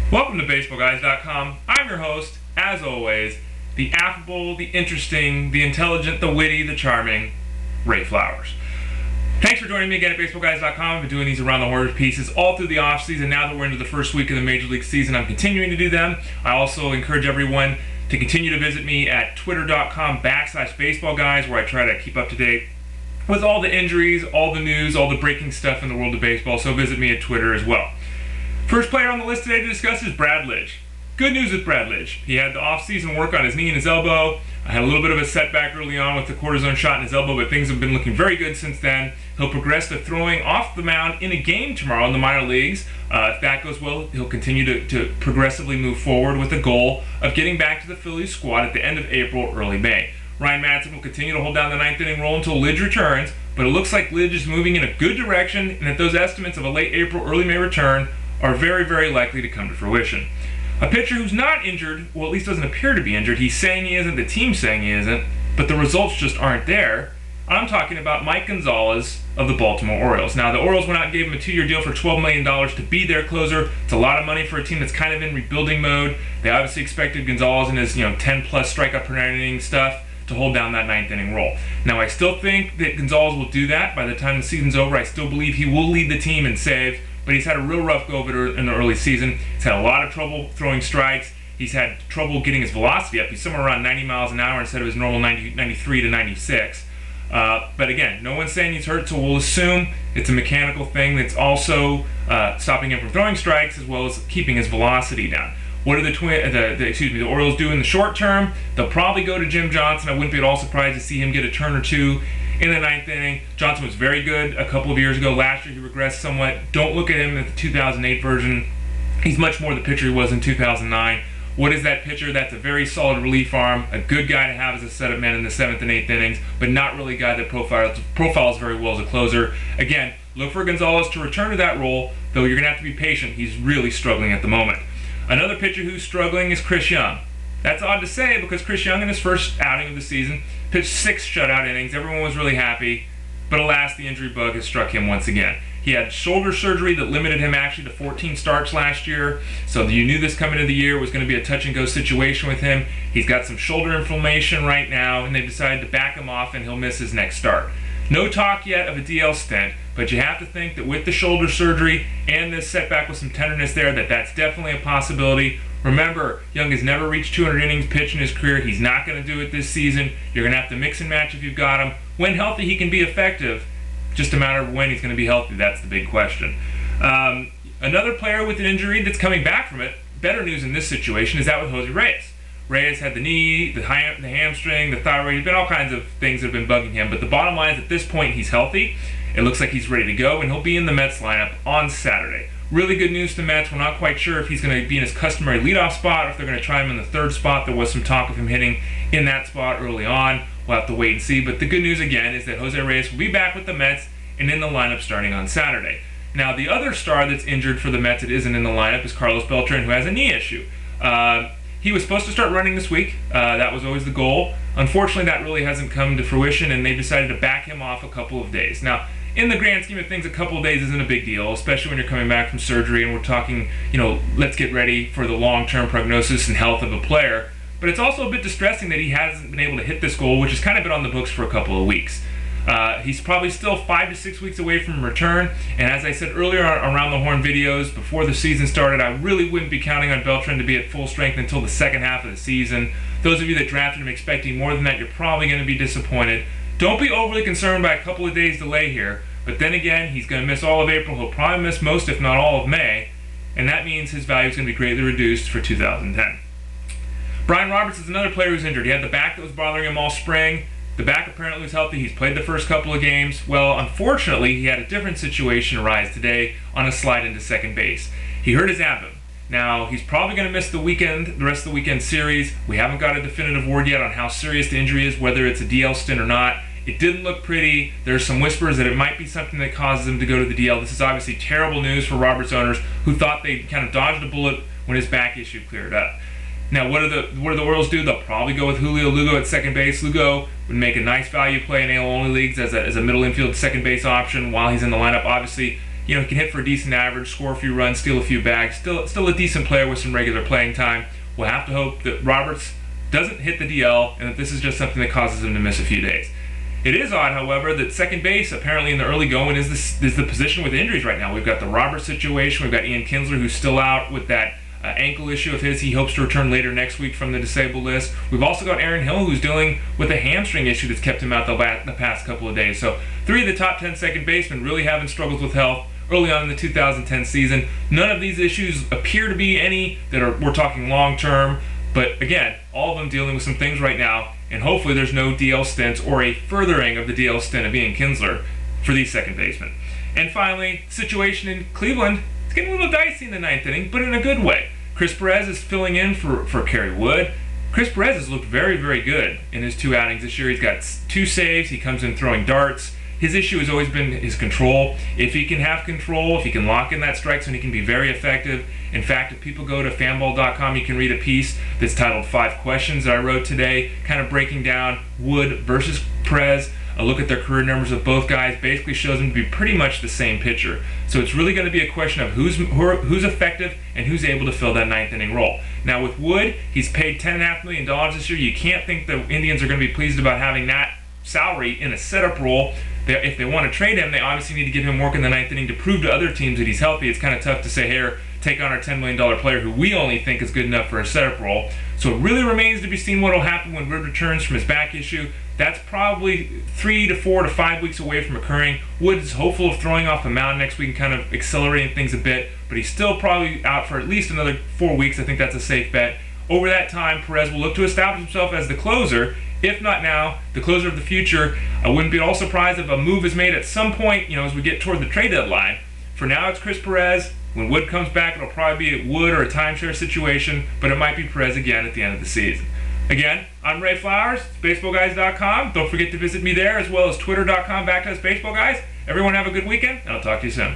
Welcome to BaseballGuys.com. I'm your host, as always, the affable, the interesting, the intelligent, the witty, the charming, Ray Flowers. Thanks for joining me again at BaseballGuys.com. I've been doing these around the horn pieces all through the offseason. Now that we're into the first week of the Major League season, I'm continuing to do them. I also encourage everyone to continue to visit me at twitter.com/baseballguys, where I try to keep up to date with all the injuries, all the news, all the breaking stuff in the world of baseball, so visit me at Twitter as well. First player on the list today to discuss is Brad Lidge. Good news with Brad Lidge. He had the off-season work on his knee and his elbow. I had a little bit of a setback early on with the cortisone shot in his elbow, but things have been looking very good since then. He'll progress to throwing off the mound in a game tomorrow in the minor leagues. If that goes well, he'll continue to progressively move forward with the goal of getting back to the Phillies squad at the end of April, early May. Ryan Madson will continue to hold down the ninth inning role until Lidge returns, but it looks like Lidge is moving in a good direction, and that those estimates of a late April, early May return are very, very likely to come to fruition. A pitcher who's not injured, well, at least doesn't appear to be injured. He's saying he isn't, the team's saying he isn't, but the results just aren't there. I'm talking about Mike Gonzalez of the Baltimore Orioles. Now, the Orioles went out and gave him a 2-year deal for $12 million to be their closer. It's a lot of money for a team that's kind of in rebuilding mode. They obviously expected Gonzalez and his 10-plus strikeout per inning stuff to hold down that ninth inning role. Now, I still think that Gonzalez will do that by the time the season's over. I still believe he will lead the team in saves, but he's had a real rough go of it in the early season. He's had a lot of trouble throwing strikes. He's had trouble getting his velocity up. He's somewhere around 90 miles an hour instead of his normal 93 to 96. But again, no one's saying he's hurt, so we'll assume it's a mechanical thing that's also stopping him from throwing strikes as well as keeping his velocity down. What do the Orioles do in the short term? They'll probably go to Jim Johnson. I wouldn't be at all surprised to see him get a turn or two in the ninth inning. Johnson was very good a couple of years ago. Last year he regressed somewhat. Don't look at him at the 2008 version. He's much more the pitcher he was in 2009. What is that pitcher? That's a very solid relief arm, a good guy to have as a setup man in the 7th and 8th innings, but not really a guy that profiles very well as a closer. Again, look for Gonzalez to return to that role, though you're going to have to be patient. He's really struggling at the moment. Another pitcher who's struggling is Chris Young. That's odd to say because Chris Young in his first outing of the season pitched 6 shutout innings. Everyone was really happy, but alas, the injury bug has struck him once again. He had shoulder surgery that limited him actually to 14 starts last year, so you knew this coming into the year was going to be a touch-and-go situation with him. He's got some shoulder inflammation right now, and they decided to back him off, and he'll miss his next start. No talk yet of a DL stint, but you have to think that with the shoulder surgery and this setback with some tenderness there, that's definitely a possibility. Remember, Young has never reached 200 innings pitched in his career. He's not going to do it this season. You're going to have to mix and match if you've got him. When healthy, he can be effective. Just a matter of when he's going to be healthy. That's the big question. Another player with an injury that's coming back from it, better news in this situation, is that with Jose Reyes. Reyes had the knee, the hamstring, the thyroid. There's been all kinds of things that have been bugging him. But the bottom line is at this point, he's healthy. It looks like he's ready to go, and he'll be in the Mets lineup on Saturday. Really good news to Mets. We're not quite sure if he's going to be in his customary leadoff spot or if they're going to try him in the 3rd spot. There was some talk of him hitting in that spot early on. We'll have to wait and see. But the good news, again, is that Jose Reyes will be back with the Mets and in the lineup starting on Saturday. Now, the other star that's injured for the Mets that isn't in the lineup is Carlos Beltran, who has a knee issue. He was supposed to start running this week. That was always the goal. Unfortunately, that really hasn't come to fruition, and they decided to back him off a couple of days. Now, in the grand scheme of things, a couple of days isn't a big deal, especially when you're coming back from surgery and we're talking, let's get ready for the long-term prognosis and health of a player. But it's also a bit distressing that he hasn't been able to hit this goal, which has kind of been on the books for a couple of weeks. He's probably still 5 to 6 weeks away from return, and as I said earlier around the horn videos before the season started, I really wouldn't be counting on Beltran to be at full strength until the second half of the season. Those of you that drafted him expecting more than that, you're probably going to be disappointed. Don't be overly concerned by a couple of days delay here, but then again, he's going to miss all of April. He'll probably miss most, if not all, of May, and that means his value is going to be greatly reduced for 2010. Brian Roberts is another player who's injured. He had the back that was bothering him all spring. The back apparently was healthy. He's played the first couple of games. Well, unfortunately, he had a different situation arise today on a slide into second base. He hurt his abdomen. Now, he's probably going to miss the rest of the weekend series. We haven't got a definitive word yet on how serious the injury is, whether it's a DL stint or not. It didn't look pretty. There's some whispers that it might be something that causes him to go to the DL. This is obviously terrible news for Roberts owners who thought they kind of dodged a bullet when his back issue cleared up. Now, what do the Orioles do? They'll probably go with Julio Lugo at second base. Lugo would make a nice value play in AL-only leagues as a middle infield second base option while he's in the lineup. Obviously, He can hit for a decent average, score a few runs, steal a few bags. Still a decent player with some regular playing time. We'll have to hope that Roberts doesn't hit the DL and that this is just something that causes him to miss a few days. It is odd, however, that second base apparently in the early going is the position with injuries right now. We've got the Roberts situation. We've got Ian Kinsler, who's still out with that ankle issue of his. He hopes to return later next week from the disabled list. We've also got Aaron Hill, who's dealing with a hamstring issue that's kept him out the past couple of days. So 3 of the top 10 second basemen really having struggles with health early on in the 2010 season. None of these issues appear to be any that we're talking long term. But again, all of them dealing with some things right now, and hopefully there's no DL stints or a furthering of the DL stint of Ian Kinsler for these second basemen. And finally, situation in Cleveland, it's getting a little dicey in the 9th inning, but in a good way. Chris Perez is filling in for Kerry Wood. Chris Perez has looked very, very good in his 2 outings this year. He's got 2 saves. He comes in throwing darts. His issue has always been his control. If he can have control, if he can lock in that strike zone, he can be very effective. In fact, if people go to fanball.com, you can read a piece that's titled 5 Questions that I wrote today, kind of breaking down Wood versus Perez. A look at their career numbers of both guys basically shows them to be pretty much the same pitcher. So it's really going to be a question of who's effective and who's able to fill that 9th inning role. Now with Wood, he's paid $10.5 million this year. You can't think the Indians are going to be pleased about having that salary in a setup role. If they want to trade him, they obviously need to give him work in the 9th inning to prove to other teams that he's healthy. It's kind of tough to say, here, take on our $10 million player who we only think is good enough for a setup role. So it really remains to be seen what will happen when Wood returns from his back issue. That's probably 3 to 4 to 5 weeks away from occurring. Wood is hopeful of throwing off the mound next week and kind of accelerating things a bit, but he's still probably out for at least another 4 weeks. I think that's a safe bet. Over that time, Perez will look to establish himself as the closer. If not now, the closer of the future. I wouldn't be at all surprised if a move is made at some point, as we get toward the trade deadline. For now, it's Chris Perez. When Wood comes back, it'll probably be a Wood or a timeshare situation, but it might be Perez again at the end of the season. Again, I'm Ray Flowers, baseballguys.com. Don't forget to visit me there, as well as twitter.com/baseballguys. Everyone have a good weekend, and I'll talk to you soon.